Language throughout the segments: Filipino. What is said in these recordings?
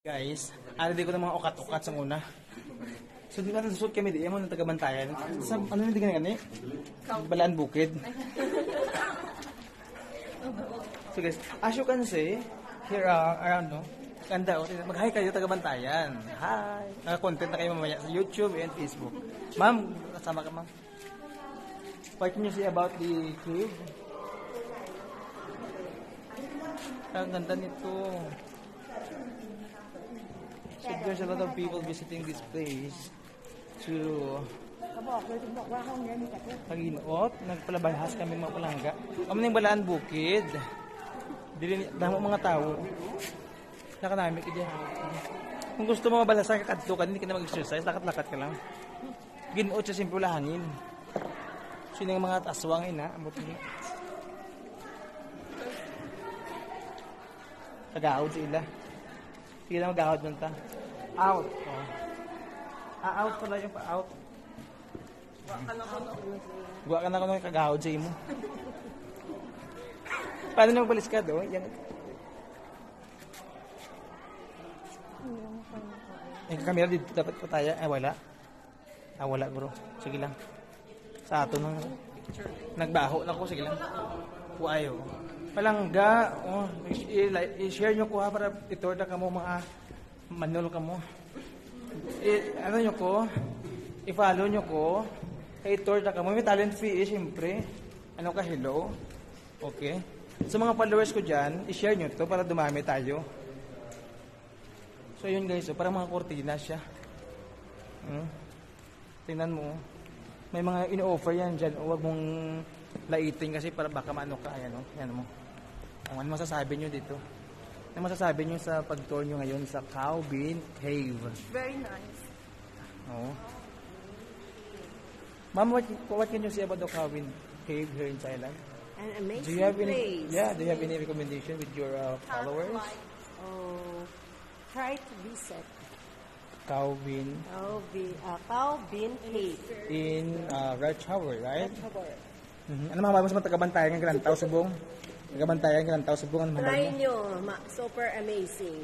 Guys, di ko ng mga ukat-ukat sa una. So, di ba nasusot kami di mo ng tagabantayan? Sa, ano yung di gani? Balaan Bukid. So guys, as you can see, here around, no? Ganda, mag-hi kayo tagabantayan. Hi! Naka-content na kayo mamaya sa YouTube and Facebook. Ma'am, kasama ka ma'am. What can you say about the cave? Ang ganda nito. So there's a lot of people visiting this place to pag-inuot. Nagpalabahas kami mga palangga. Kami ng Balaan Bukid. Damo mga tao. Nakanamik ka dyan. Kung gusto mo mabalasan ka kadto ka, hindi ka na mag-exercise, lakat-lakat ka lang. Ginuot siya simple hangin. Sino yung mga aswang ina? Kagahod sa ila. Sige lang mag-ahod nun ta. Out. Oh. Out pala yung pa-out. Guwa ka na ko nung kagahod sa imo. Paano na magbalis ka do? Yan. Yung kamera dito dapat pataya. Ay wala. Wala bro. Sige lang. Sa ato nang nagbaho na ko. Sige lang. Kuayo. Palangga. I-share nyo ko ha para itorda ka mo mga manol ka mo. Ano nyo ko? I-follow nyo ko. I-torda ka mo. May talent fee siyempre. Ano ka? Hello? Okay. Sa mga followers ko dyan, i-share nyo to para dumami tayo. So yun guys, parang mga kortina siya. Tingnan mo. May mga in-offer yan dyan. Huwag mong laitin kasi para baka maano ka. Ayan o. Ayan mo. Ano masasabi nyo dito? Ano masasabi nyo sa pag-tour nyo ngayon sa Khao Bin Cave? Very nice. Oh. Ma'am, what can you say about the Khao Bin Cave here in Thailand? An amazing Do you have place. do you have any recommendation with your followers? Try to visit Khao Bin Cave in Red Tower, right? Red Tower. Ano masasabi mo sa mga taga-bantayan ng Grantao Subong? Taga-bantayan ng Grantao Subong, ano masasabi Try mo? nyo. Super amazing.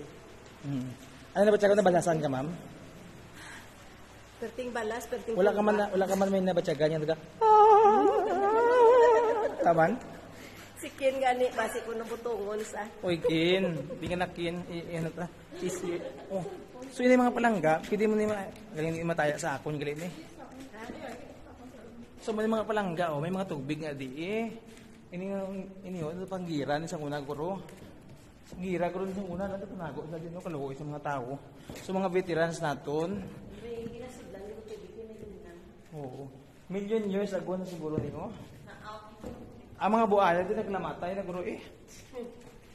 Ano nabatsagan na balasan ka, ma'am? Perting balas, perting Wala ka man may nabatsagan yan, diba? Taman? Si Kin gani, basi ko na butungon sa. Oy, Kin. Di ka na Kin. Oh. So, yun yung mga palangga. Pwede mo na galing mataya sa akon. Galing eh. So, may mga palangga. May mga tubig nga di eh. Ito panggiran isang una guro. Gira guro isang una. Nato panago sa din. Kaluhoy sa mga tao. So, mga veterans naton. Oo. Million years ago na siguro nino. Ang mga buaya din naglamatay na guro eh.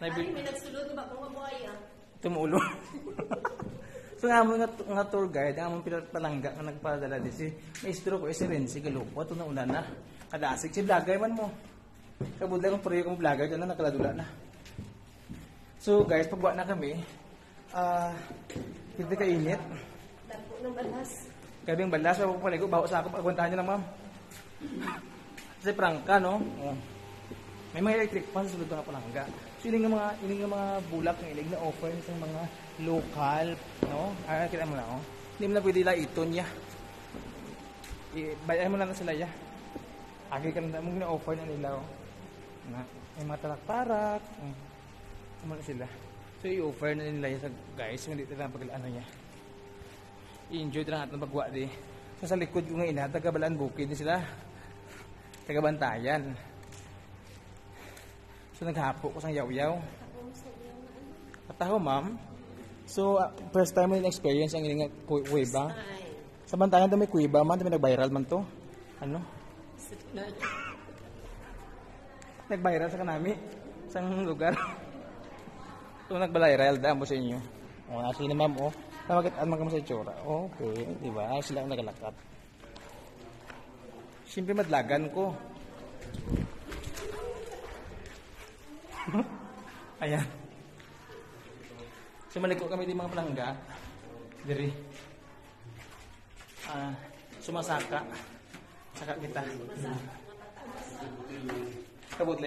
Ay, may nagsulod ba kung mga buaya? Tumulo. So nga mga tour guide, ang mga palangga na nagpadala di si maestro ko si Renzi Galupo ito na una na. Kadasig si vlogger man mo. Kabudla kong proyekto kong vlogger dyan na nakaladula na. So guys, pagbuwa na kami, hindi kainit. Dapo ng balas. Kabing balas, wala ko paligo, baho sa ako, pagpuntahan nyo lang ma'am. Kasi prangka, no? Oh. May mga electric fan sa sulod ng palangga. So, iling mga bulak ng ilig na offer sa mga local, no? Kita mo na, oh. Hindi mo na pwede iton niya. Bayan mo na sila, ya. Agi ka lang na offer na nila, oh. May mga tarak-tarak. Ano na sila. So, i-offer na nila sa guys. Hindi nila pag-ano niya. I-enjoy nila natin pagwa di. So, sa likod ko ngayon, taga Balaan Bukid din sila. Taga-bantayan. So, naghapo ko sa yaw-yaw. At ako, ma'am. So, first time mo yung experience ang ining kuweba. Sa bantayan daw may kuweba man. May nag-viral man to. Ano? Nag-viral sa kanami. Sa lugar. So, nag-viral daw mo sa inyo. O, nasi na ma'am, o. Namagitaan man ka mo sa itsura. Okay, diba? Sila ang nagalakat. Siyempre madlagan ko. Ayan. So maliko kami din mga palangga. Diri. Sumasaka. Saka kita. Kabutli.